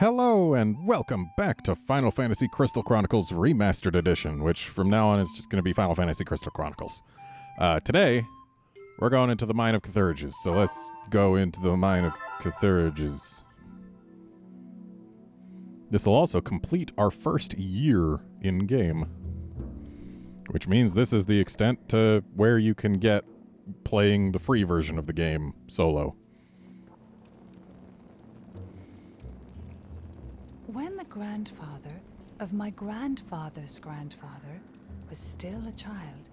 Hello and welcome back to Final Fantasy Crystal Chronicles Remastered Edition, which from now on is just going to be Final Fantasy Crystal Chronicles. Today, we're going into the Mine of Cthulhu's, so let's go into the Mine of Cthulhu's. This will also complete our first year in-game, which means this is the extent to where you can get playing the free version of the game solo. When the grandfather of my grandfather's grandfather was still a child,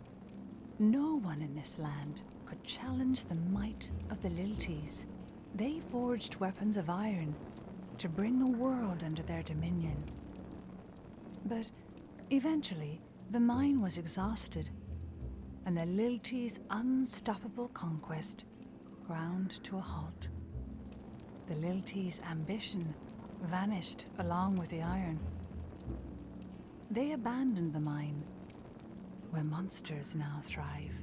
no one in this land could challenge the might of the Lilties. They forged weapons of iron to bring the world under their dominion. But eventually, the mine was exhausted, and the Lilties' unstoppable conquest ground to a halt. The Lilties' ambition vanished along with the iron. They abandoned the mine, where monsters now thrive.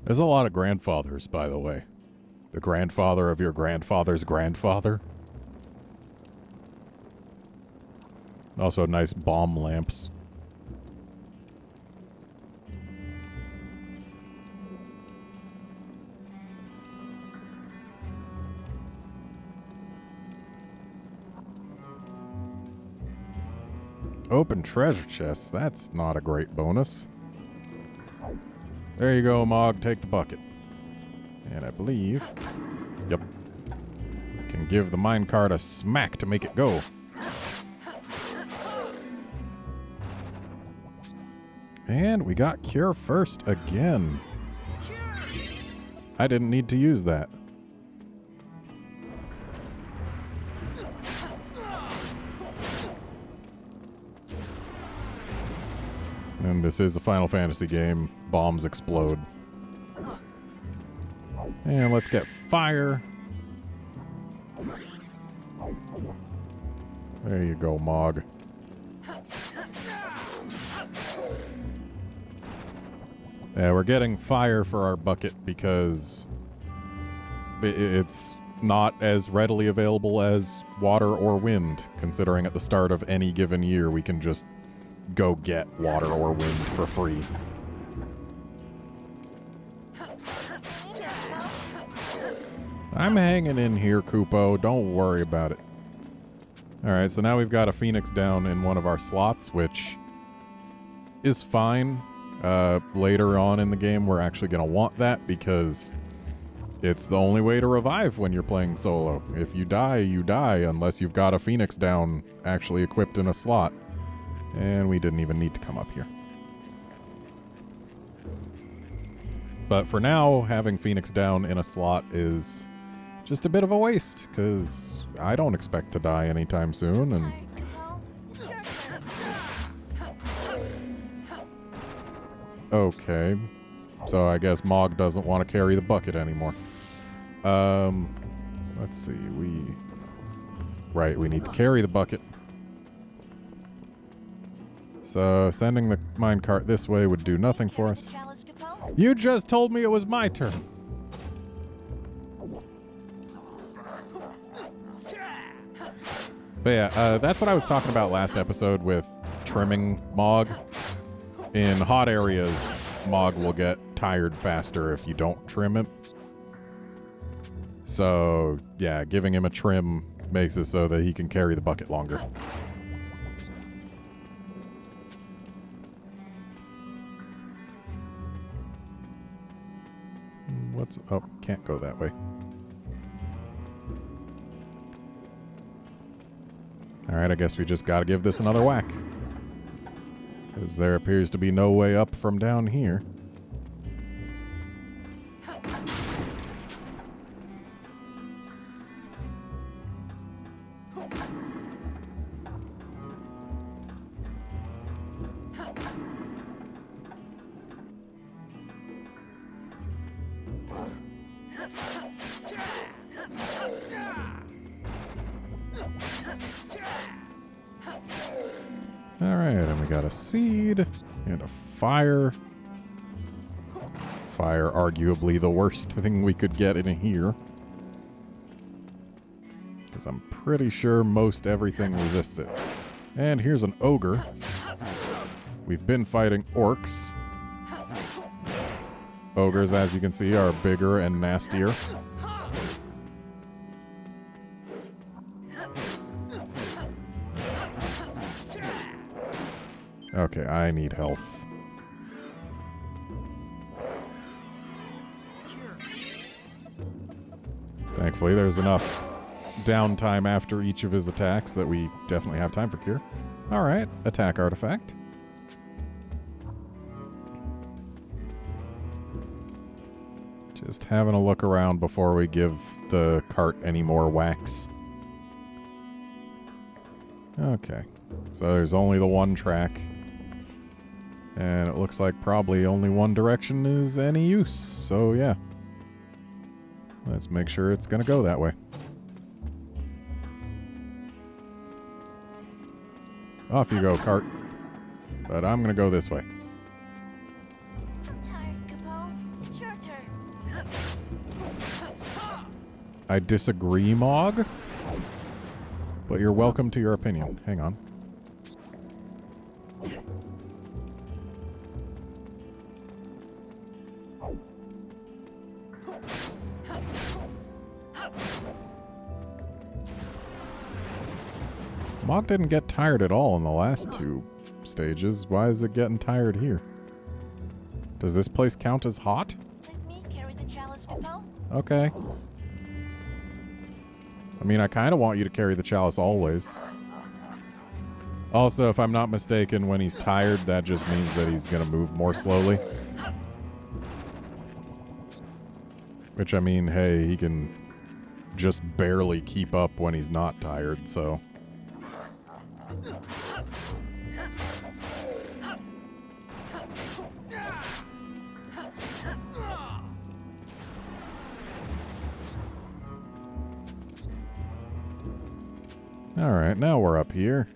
There's a lot of grandfathers, by the way. The grandfather of your grandfather's grandfather. Also nice bomb lamps. Open treasure chests, that's not a great bonus. There you go, Mog, take the bucket. And I believe... Yep. Can give the minecart a smack to make it go. And we got Cure First again. I didn't need to use that. And this is a Final Fantasy game. Bombs explode. And let's get fire. There you go, Mog. Yeah, we're getting fire for our bucket because it's not as readily available as water or wind, considering at the start of any given year we can just go get water or wind for free. I'm hanging in here, Kupo. Don't worry about it. Alright, so now we've got a Phoenix down in one of our slots, which is fine. Later on in the game, we're actually going to want that because it's the only way to revive when you're playing solo. If you die, you die, unless you've got a Phoenix down actually equipped in a slot. And we didn't even need to come up here. But for now, having Phoenix down in a slot is just a bit of a waste, because I don't expect to die anytime soon, and... Okay. So I guess Mog doesn't want to carry the bucket anymore. Let's see, Right, we need to carry the bucket. So, sending the minecart this way would do nothing for us. You just told me it was my turn! But yeah, that's what I was talking about last episode with trimming Mog. In hot areas, Mog will get tired faster if you don't trim him. So, yeah, giving him a trim makes it so that he can carry the bucket longer. What's... Oh, can't go that way. Alright, I guess we just gotta give this another whack. Because there appears to be no way up from down here. Alright, and we got a seed and a fire. fire, arguably the worst thing we could get in here. Because I'm pretty sure most everything resists it. And here's an ogre. We've been fighting orcs. Ogres, as you can see, are bigger and nastier. Okay, I need health. Thankfully, there's enough downtime after each of his attacks that we definitely have time for cure. Alright, attack artifact. Just having a look around before we give the cart any more wax. Okay, so there's only the one track. And it looks like probably only one direction is any use, so yeah. Let's make sure it's gonna go that way. Off you go, cart. But I'm gonna go this way. I'm tired, Capone. It's your turn. I disagree, Mog. But you're welcome to your opinion. Hang on. Mog didn't get tired at all in the last two stages. Why is it getting tired here? Does this place count as hot? Let me carry the chalice, Capone. Okay. I mean, I kind of want you to carry the chalice always. Also, if I'm not mistaken, when he's tired, that just means that he's going to move more slowly. Which, I mean, hey, he can just barely keep up when he's not tired, so... Alright, now we're up here.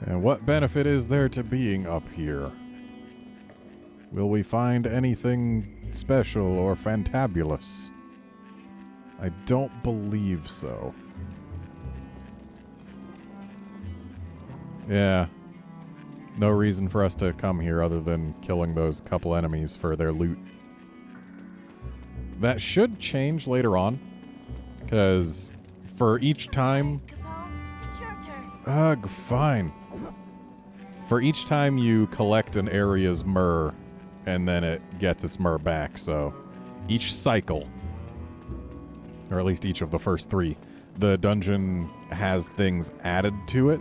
And what benefit is there to being up here? Will we find anything special or fantabulous? I don't believe so. Yeah. No reason for us to come here other than killing those couple enemies for their loot. That should change later on. Because for each time... Capone, it's your turn. Ugh, fine. For each time you collect an area's myrrh, and then it gets its myrrh back, so... Each cycle, or at least each of the first three, the dungeon has things added to it.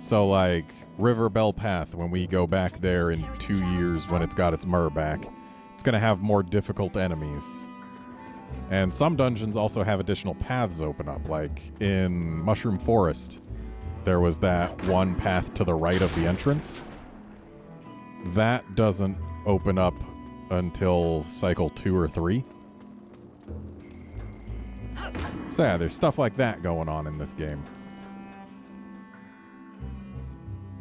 So, like, River Bell Path, when we go back there in 2 years when it's got its myrrh back, it's going to have more difficult enemies. And some dungeons also have additional paths open up, like in Mushroom Forest, there was that one path to the right of the entrance. That doesn't open up until cycle 2 or 3. So yeah, there's stuff like that going on in this game.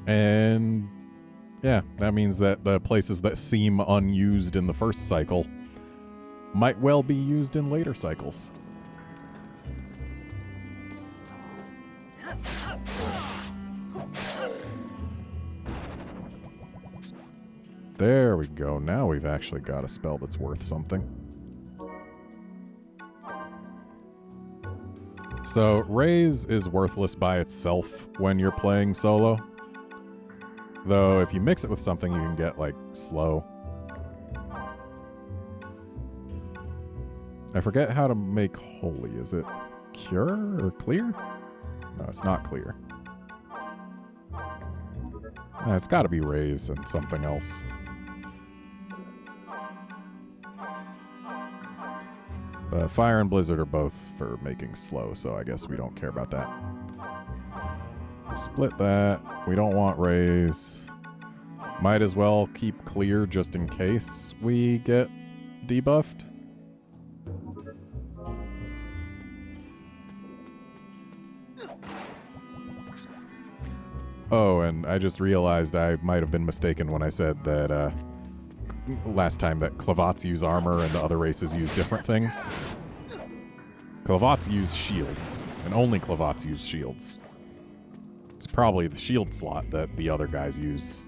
And yeah, that means that the places that seem unused in the first cycle might well be used in later cycles. There we go. Now we've actually got a spell that's worth something. So, Raise is worthless by itself when you're playing solo. Though, if you mix it with something, you can get, like, slow. I forget how to make holy. Is it cure or clear? No, it's not clear. It's got to be Raise and something else. But Fire and Blizzard are both for making slow, so I guess we don't care about that. Split that. We don't want Raise. Might as well keep clear just in case we get debuffed. Oh, and I just realized I might have been mistaken when I said that last time that Clavats use armor and the other races use different things. Clavats use shields, and only Clavats use shields. It's probably the shield slot that the other guys use.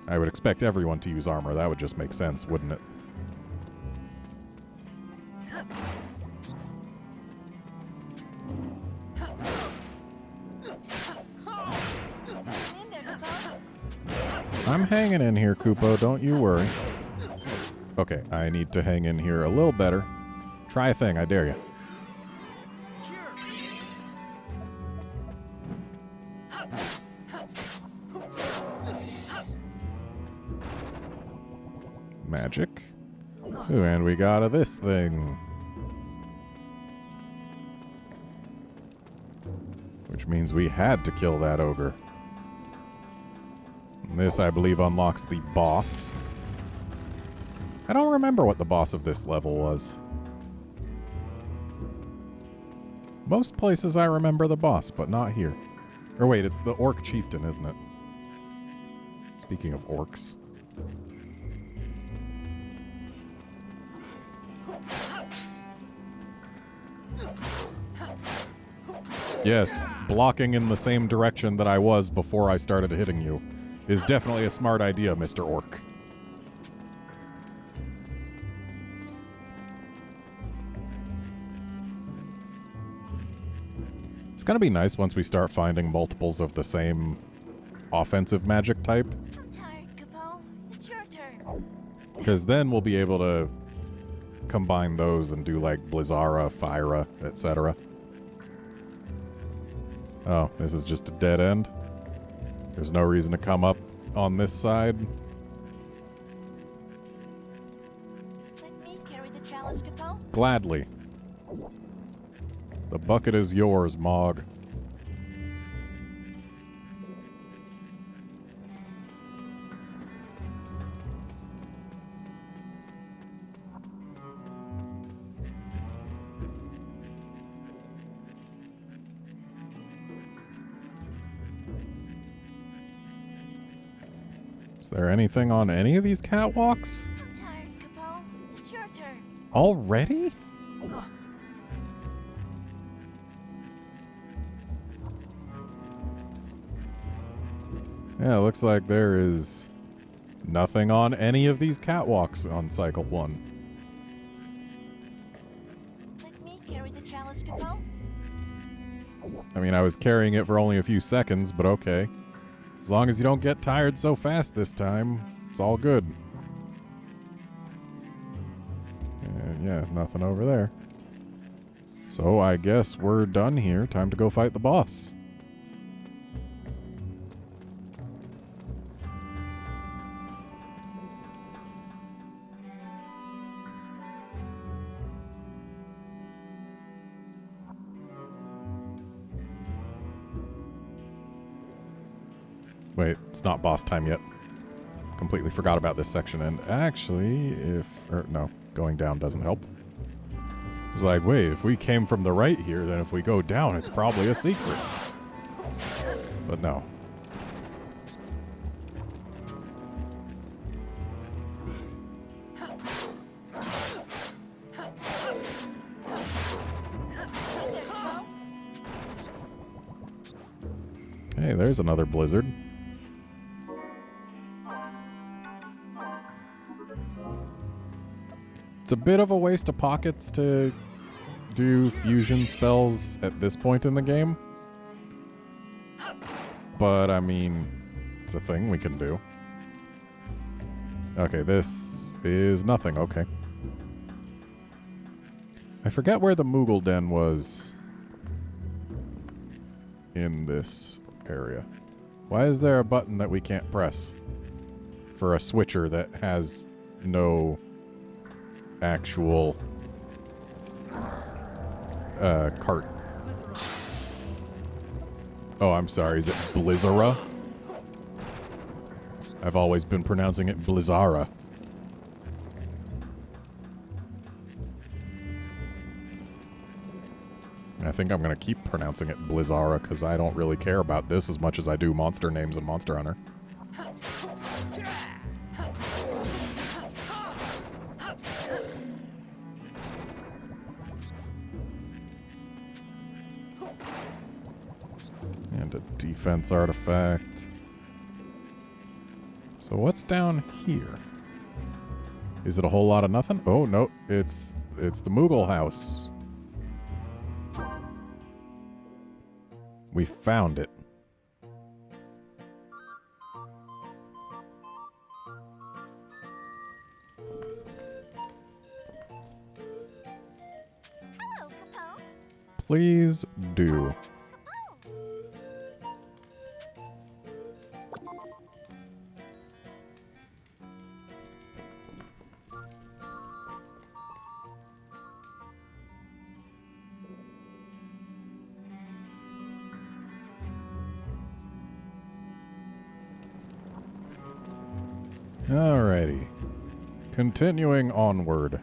I would expect everyone to use armor. That would just make sense, wouldn't it? I'm hanging in here, Kupo. Don't you worry. Okay, I need to hang in here a little better. Try a thing, I dare you. Magic. Ooh, and we got this thing. Which means we had to kill that ogre. And this, I believe, unlocks the boss. I don't remember what the boss of this level was. Most places I remember the boss, but not here. Or wait, it's the Orc Chieftain, isn't it? Speaking of orcs. Yes, blocking in the same direction that I was before I started hitting you is definitely a smart idea, Mr. Orc. It's gonna be nice once we start finding multiples of the same offensive magic type. I'm tired, Capo. It's your turn. Because then we'll be able to combine those and do like Blizzara, Fyra, etc. Oh, this is just a dead end. There's no reason to come up on this side. Let me carry the chalice, Capo. Gladly. The bucket is yours, Mog. Is there anything on any of these catwalks? I'm tired, Capo. It's your turn. Already? Yeah, it looks like there is nothing on any of these catwalks on Cycle 1. Let me carry the chalice, Capo. I mean, I was carrying it for only a few seconds, but okay. As long as you don't get tired so fast this time, it's all good. And yeah, nothing over there. So I guess we're done here. Time to go fight the boss. Wait, it's not boss time yet. Completely forgot about this section. And actually, no, going down doesn't help. It's like, wait, if we came from the right here, then if we go down, it's probably a secret. But no. Hey, there's another blizzard. It's a bit of a waste of pockets to do fusion spells at this point in the game. But, I mean, it's a thing we can do. Okay, this is nothing. Okay. I forget where the Moogle Den was in this area. Why is there a button that we can't press for a switcher that has no actual cart? Oh, I'm sorry. Is it Blizzara? I've always been pronouncing it Blizzara. I think I'm going to keep pronouncing it Blizzara because I don't really care about this as much as I do monster names in Monster Hunter. And a defense artifact. So what's down here? Is it a whole lot of nothing? Oh, no. It's the Moogle house. We found it. Hello, Capone. Please do. Alrighty. Continuing onward.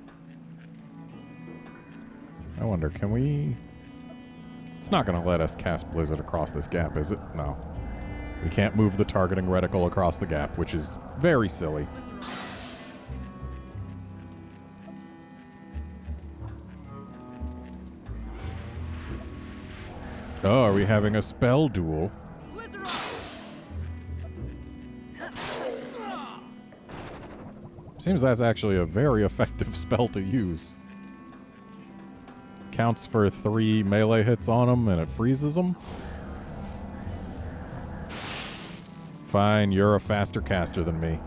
I wonder, can we... It's not going to let us cast Blizzard across this gap, is it? No. We can't move the targeting reticle across the gap, which is very silly. Oh, are we having a spell duel? Seems that's actually a very effective spell to use. Counts for 3 melee hits on them and it freezes them. Fine, you're a faster caster than me.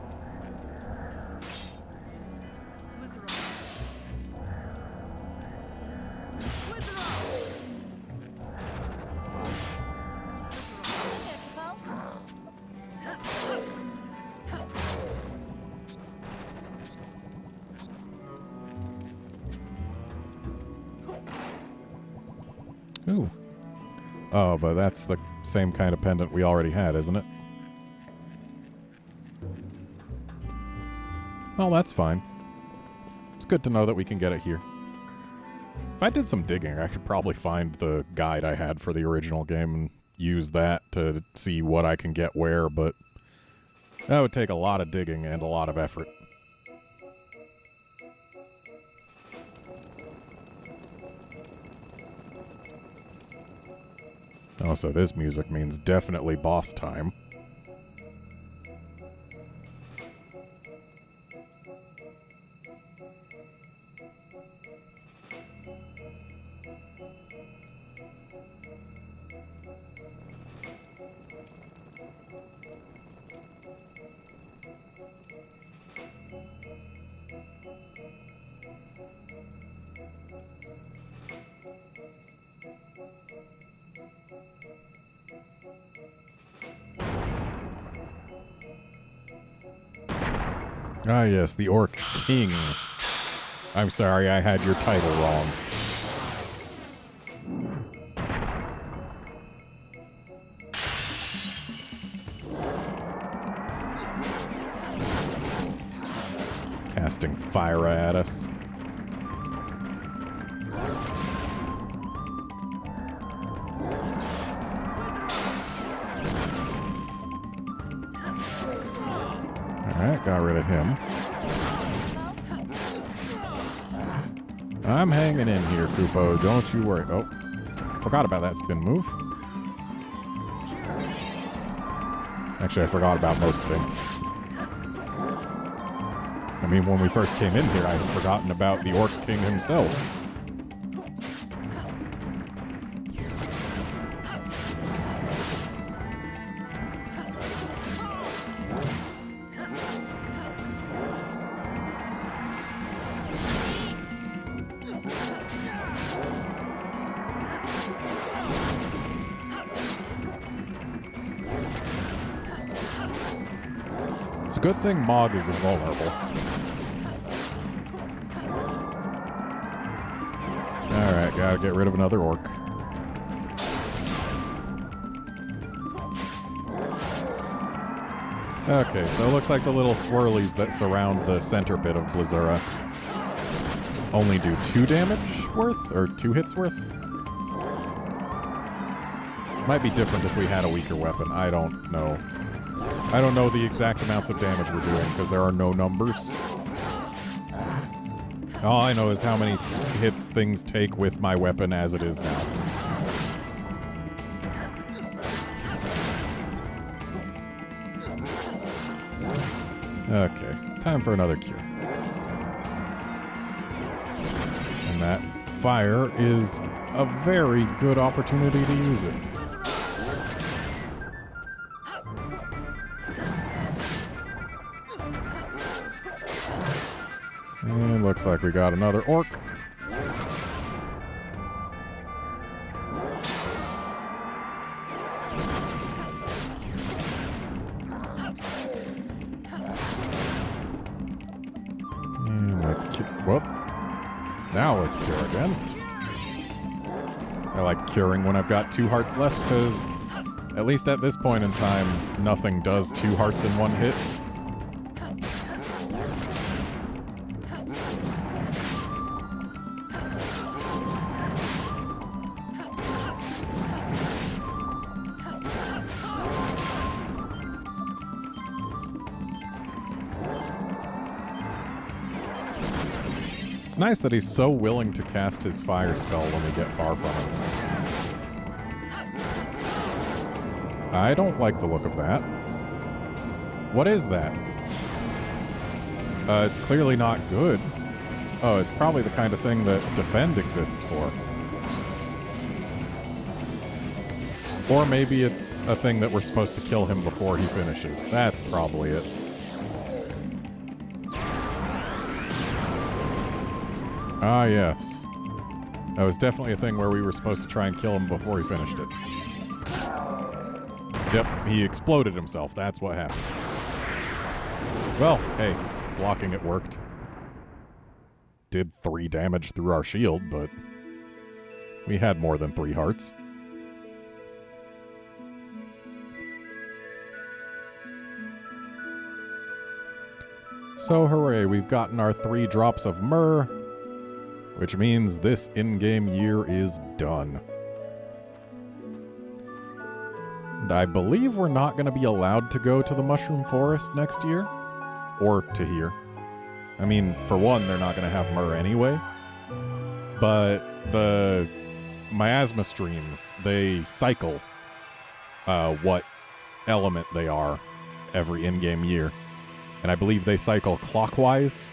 Ooh. Oh, but that's the same kind of pendant we already had, isn't it? Well, that's fine. It's good to know that we can get it here. If I did some digging, I could probably find the guide I had for the original game and use that to see what I can get where, but that would take a lot of digging and a lot of effort. Oh, so this music means definitely boss time. Ah, yes, the Orc King. I'm sorry, I had your title wrong. Casting fire at us. Alright, got rid of him. I'm hanging in here, Kupo. Don't you worry. Oh, forgot about that spin move. Actually, I forgot about most things. I mean, when we first came in here, I had forgotten about the Orc King himself. It's a good thing Mog is invulnerable. Alright, gotta get rid of another orc. Okay, so it looks like the little swirlies that surround the center bit of Blizzura only do 2 damage worth? Or 2 hits worth? Might be different if we had a weaker weapon. I don't know. I don't know the exact amounts of damage we're doing because there are no numbers. All I know is how many hits things take with my weapon as it is now. Time for another cure. And that fire is a very good opportunity to use it. And looks like we got another orc. And let's cure. Whoop. Now let's cure again. I like curing when I've got 2 hearts left because, at least at this point in time, nothing does 2 hearts in 1 hit. It's nice that he's so willing to cast his fire spell when we get far from him. I don't like the look of that. What is that? It's clearly not good. Oh, it's probably the kind of thing that defend exists for. Or maybe it's a thing that we're supposed to kill him before he finishes. That's probably it. Ah, yes. That was definitely a thing where we were supposed to try and kill him before he finished it. Yep, he exploded himself. That's what happened. Well, hey, blocking it worked. Did 3 damage through our shield, but we had more than 3 hearts. So hooray, we've gotten our 3 drops of myrrh, which means this in-game year is done. And I believe we're not going to be allowed to go to the Mushroom Forest next year. Or to here. I mean, for one, they're not going to have myrrh anyway. But the miasma streams, they cycle what element they are every in-game year. And I believe they cycle clockwise,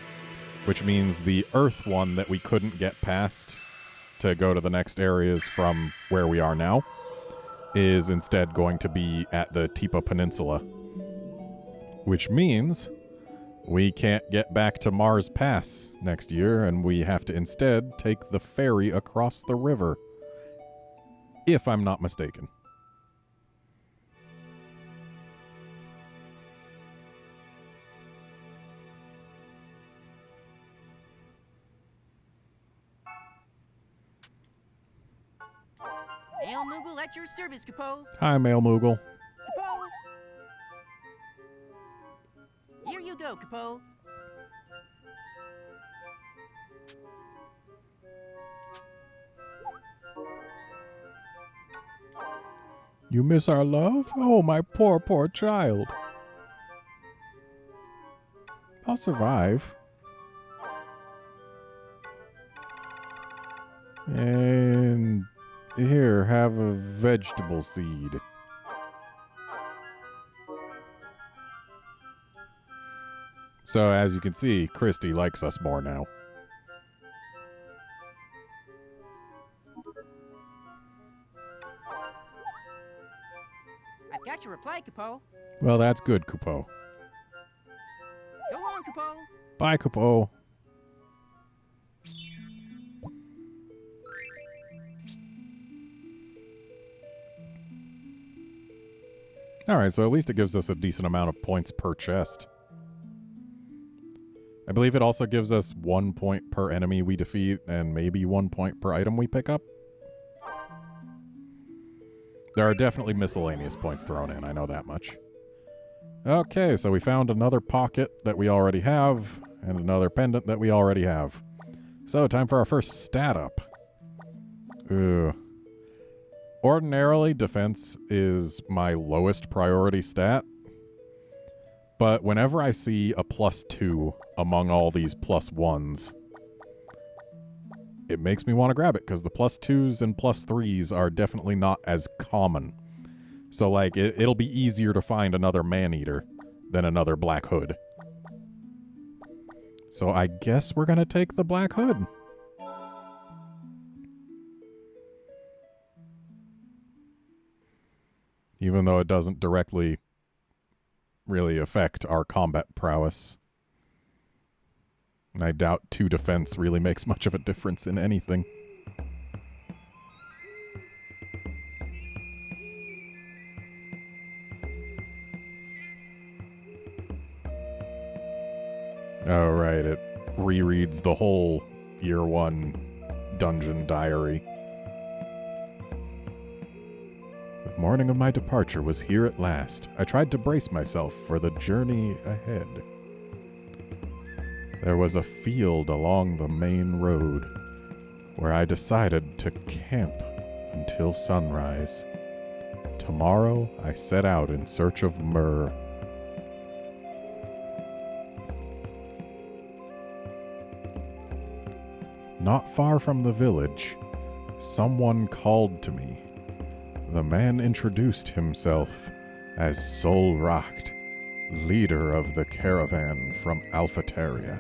which means the Earth one that we couldn't get past to go to the next areas from where we are now is instead going to be at the Tipa Peninsula, which means we can't get back to Mars Pass next year, and we have to instead take the ferry across the river, if I'm not mistaken. Hail Moogle at your service, Capo. Hi, Male Moogle. Capo! Here you go, Capo. You miss our love? Oh, my poor, poor child. I'll survive. And here, have a vegetable seed. So, as you can see, Christy likes us more now. I've got your reply, Capo. Well, that's good, Kupo. So long, Capo. Bye, Kupo. Alright, so at least it gives us a decent amount of points per chest. I believe it also gives us 1 point per enemy we defeat, and maybe 1 point per item we pick up. There are definitely miscellaneous points thrown in, I know that much. Okay, so we found another pocket that we already have, and another pendant that we already have. So, time for our first stat up. Ooh. Ordinarily, defense is my lowest priority stat. But whenever I see a +2 among all these +1s, it makes me want to grab it, because the +2s and +3s are definitely not as common. So, like, it'll be easier to find another man-eater than another Black Hood. So I guess we're gonna take the Black Hood. Even though it doesn't directly really affect our combat prowess. And I doubt 2 defense really makes much of a difference in anything. Oh, right, it rereads the whole Year 1 dungeon diary. The morning of my departure was here at last. I tried to brace myself for the journey ahead. There was a field along the main road where I decided to camp until sunrise. Tomorrow, I set out in search of myrrh. Not far from the village, someone called to me. The man introduced himself as Solracht, leader of the caravan from Alphateria.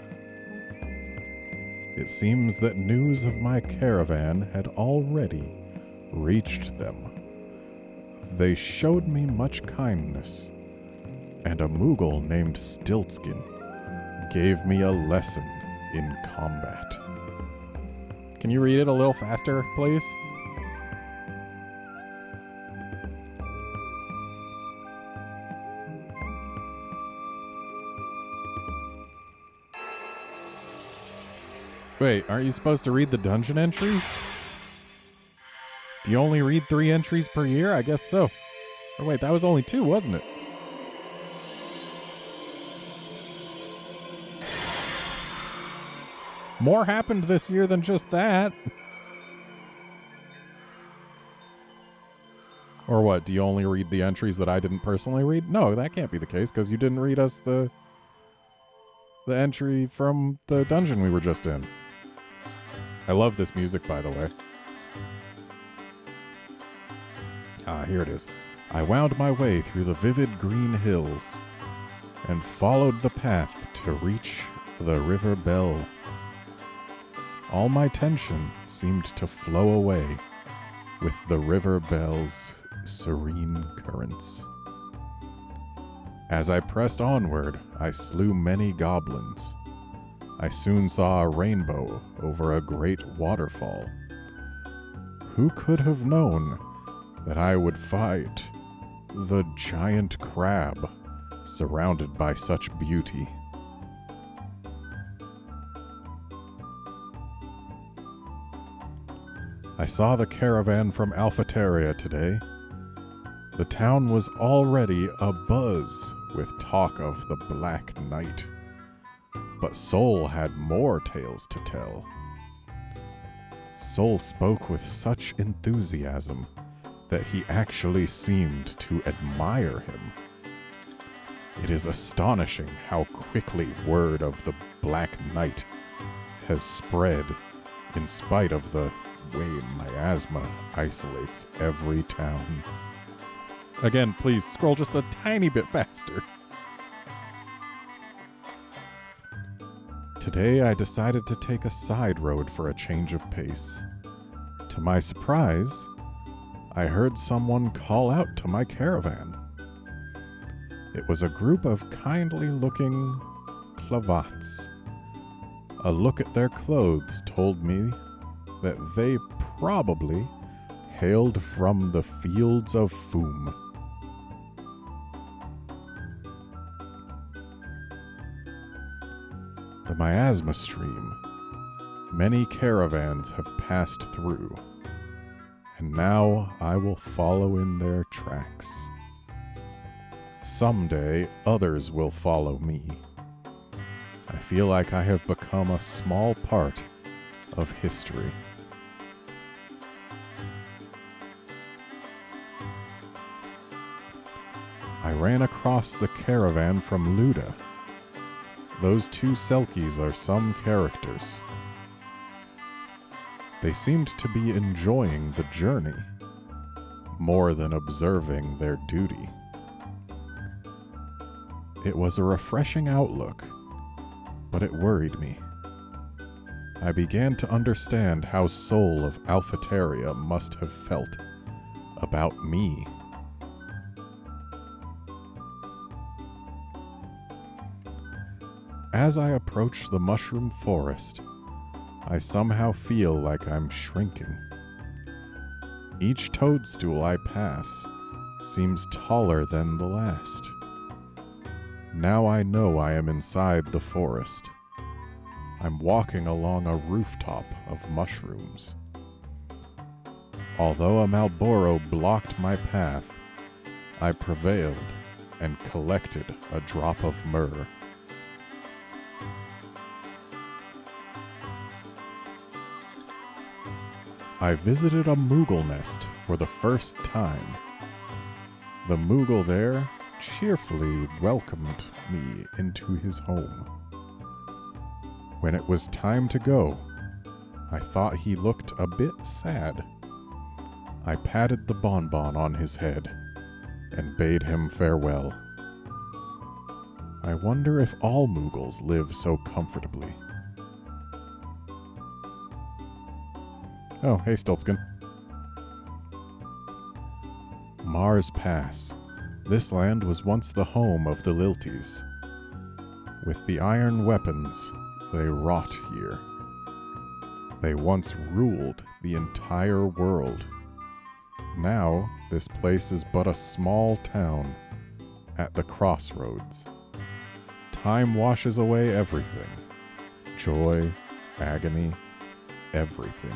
It seems that news of my caravan had already reached them. They showed me much kindness, and a Moogle named Stiltskin gave me a lesson in combat. Can you read it a little faster, please? Wait, aren't you supposed to read the dungeon entries? Do you only read 3 entries per year? I guess so. Oh wait, that was only 2, wasn't it? More happened this year than just that. Or what, do you only read the entries that I didn't personally read? No, that can't be the case, because you didn't read us the entry from the dungeon we were just in. I love this music, by the way. Ah, here it is. I wound my way through the vivid green hills and followed the path to reach the River Bell. All my tension seemed to flow away with the River Bell's serene currents. As I pressed onward, I slew many goblins. I soon saw a rainbow over a great waterfall. Who could have known that I would fight the giant crab surrounded by such beauty? I saw the caravan from Alphateria today. The town was already abuzz with talk of the Black Knight. But Sol had more tales to tell. Sol spoke with such enthusiasm that he actually seemed to admire him. It is astonishing how quickly word of the Black Knight has spread in spite of the way miasma isolates every town. Again, please scroll just a tiny bit faster. Today I decided to take a side road for a change of pace. To my surprise, I heard someone call out to my caravan. It was a group of kindly-looking Clavats. A look at their clothes told me that they probably hailed from the fields of Foom. The miasma stream. Many caravans have passed through, and now I will follow in their tracks. Someday, others will follow me. I feel like I have become a small part of history. I ran across the caravan from Luda. Those 2 Selkies are some characters. They seemed to be enjoying the journey, more than observing their duty. It was a refreshing outlook, but it worried me. I began to understand how Soul of Alphateria must have felt about me. As I approach the mushroom forest, I somehow feel like I'm shrinking. Each toadstool I pass seems taller than the last. Now I know I am inside the forest. I'm walking along a rooftop of mushrooms. Although a Malboro blocked my path, I prevailed and collected a drop of myrrh. I visited a Moogle nest for the first time. The Moogle there cheerfully welcomed me into his home. When it was time to go, I thought he looked a bit sad. I patted the bonbon on his head and bade him farewell. I wonder if all Moogles live so comfortably. Oh, hey, Stiltskin. Mars Pass. This land was once the home of the Lilties. With the iron weapons, they wrought here. They once ruled the entire world. Now, this place is but a small town at the crossroads. Time washes away everything. Joy, agony, everything.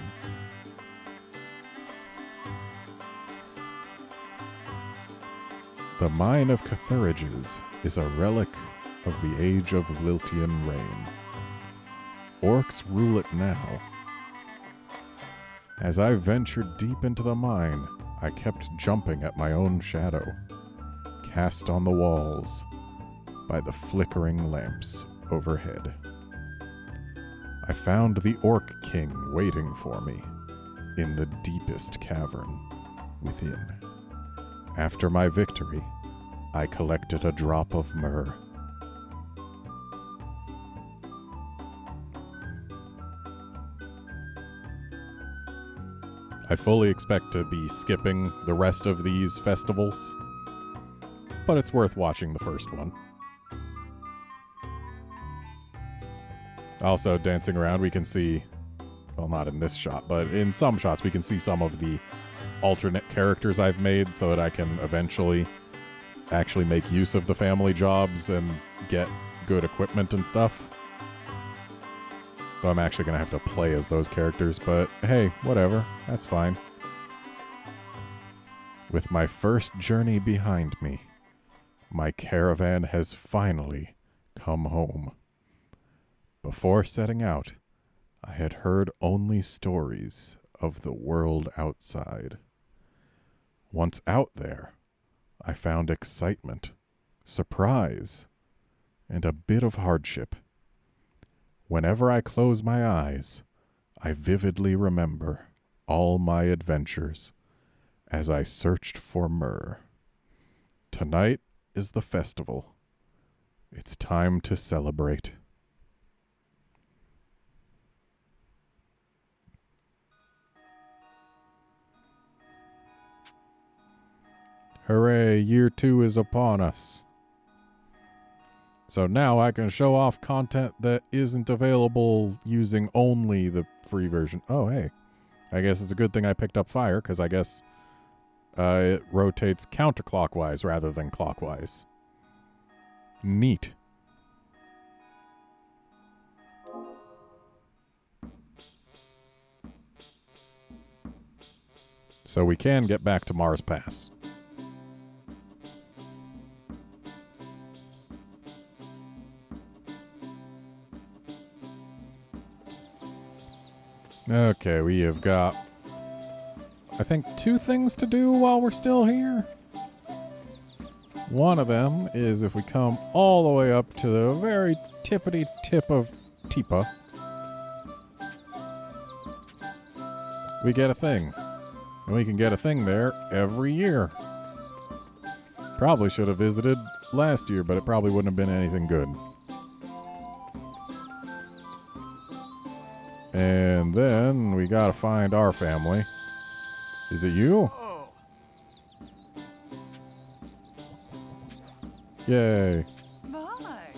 The Mine of Cathurages is a relic of the age of Liltian reign. Orcs rule it now. As I ventured deep into the mine, I kept jumping at my own shadow, cast on the walls by the flickering lamps overhead. I found the Orc King waiting for me in the deepest cavern within. After my victory, I collected a drop of myrrh. I fully expect to be skipping the rest of these festivals, but it's worth watching the first one. Also, dancing around, we can see, well, not in this shot, but in some shots, we can see some of the alternate characters I've made so that I can eventually actually make use of the family jobs and get good equipment and stuff. Though I'm actually going to have to play as those characters, but hey, whatever. That's fine. With my first journey behind me, my caravan has finally come home. Before setting out, I had heard only stories of the world outside. Once out there, I found excitement, surprise, and a bit of hardship. Whenever I close my eyes, I vividly remember all my adventures as I searched for myrrh. Tonight is the festival. It's time to celebrate. Hooray, year 2 is upon us. So now I can show off content that isn't available using only the free version. Oh, hey. I guess it's a good thing I picked up fire, because I guess it rotates counterclockwise rather than clockwise. Neat. So we can get back to Mars Pass. Okay, we have got, I think, 2 things to do while we're still here. One of them is if we come all the way up to the very tippity tip of Tipa, we get a thing. And we can get a thing there every year. Probably should have visited last year, but it probably wouldn't have been anything good. And then we gotta find our family. Is it you? Yay. My.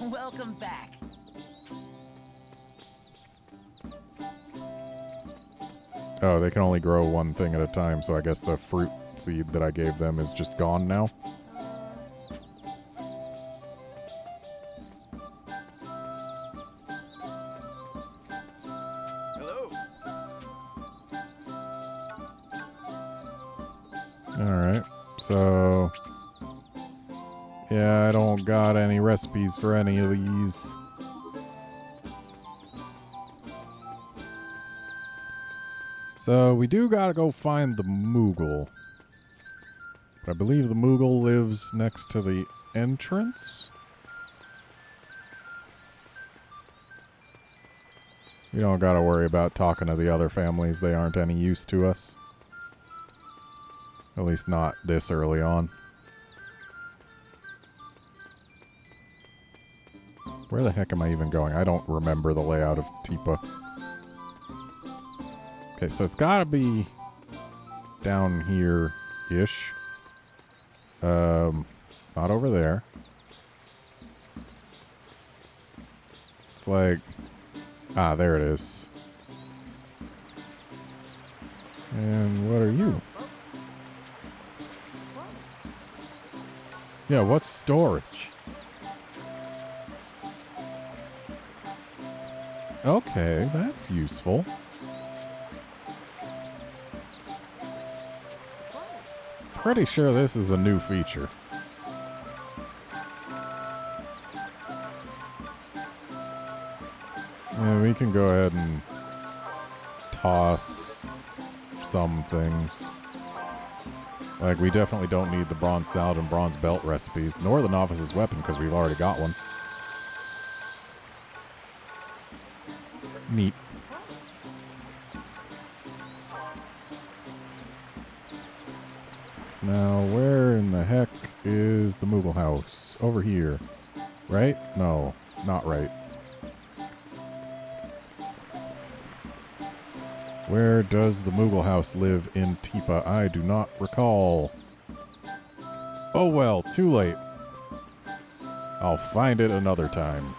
Welcome back. Oh, they can only grow one thing at a time, so I guess the fruit seed that I gave them is just gone now. Hello. Alright, so... yeah, I don't got any recipes for any of these. So, we do gotta go find the Moogle. But I believe the Moogle lives next to the entrance? We don't gotta worry about talking to the other families. They aren't any use to us. At least not this early on. Where the heck am I even going? I don't remember the layout of Tipa. Okay, so it's gotta be down here-ish. Not over there. It's like... ah, there it is. And what are you? Yeah, what's storage? Okay, that's useful. Pretty sure this is a new feature. Yeah, we can go ahead and toss some things. Like, we definitely don't need the bronze salad and bronze belt recipes, nor the novice's weapon, because we've already got one. Neat. Now, where in the heck is the Moogle house? Over here. Right? No, not right. Where does the Moogle house live in Tipa? I do not recall. Oh well, too late. I'll find it another time.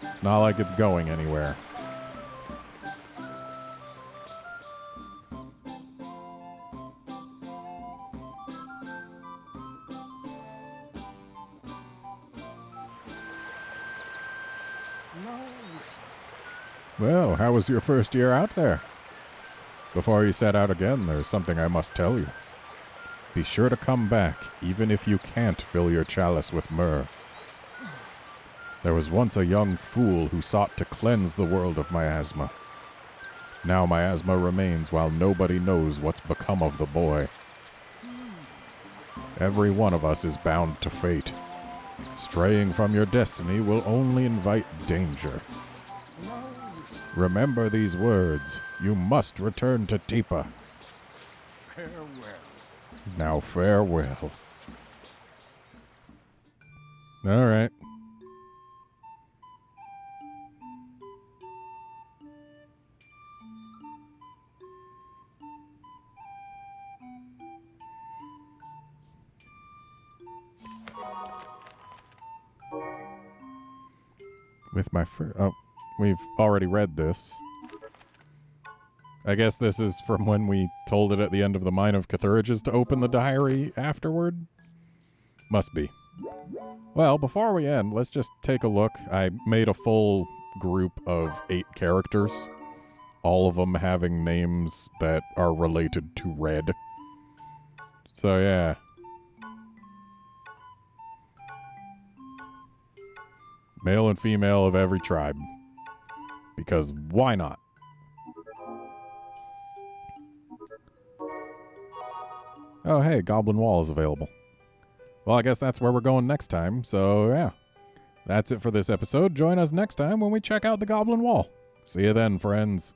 It's not like it's going anywhere. Well, how was your first year out there? Before you set out again, there's something I must tell you. Be sure to come back, even if you can't fill your chalice with myrrh. There was once a young fool who sought to cleanse the world of miasma. Now miasma remains while nobody knows what's become of the boy. Every one of us is bound to fate. Straying from your destiny will only invite danger. Remember these words. You must return to Tipa. Farewell. Now farewell. All right. With my first... oh, we've already read this. I guess this is from when we told it at the end of the Mine of Cthulhu's to open the diary afterward? Must be. Well, before we end, let's just take a look. I made a full group of 8 characters. All of them having names that are related to red. So, yeah. Male and female of every tribe. Because why not? Oh, hey, Goblin Wall is available. Well, I guess that's where we're going next time, so yeah. That's it for this episode. Join us next time when we check out the Goblin Wall. See you then, friends.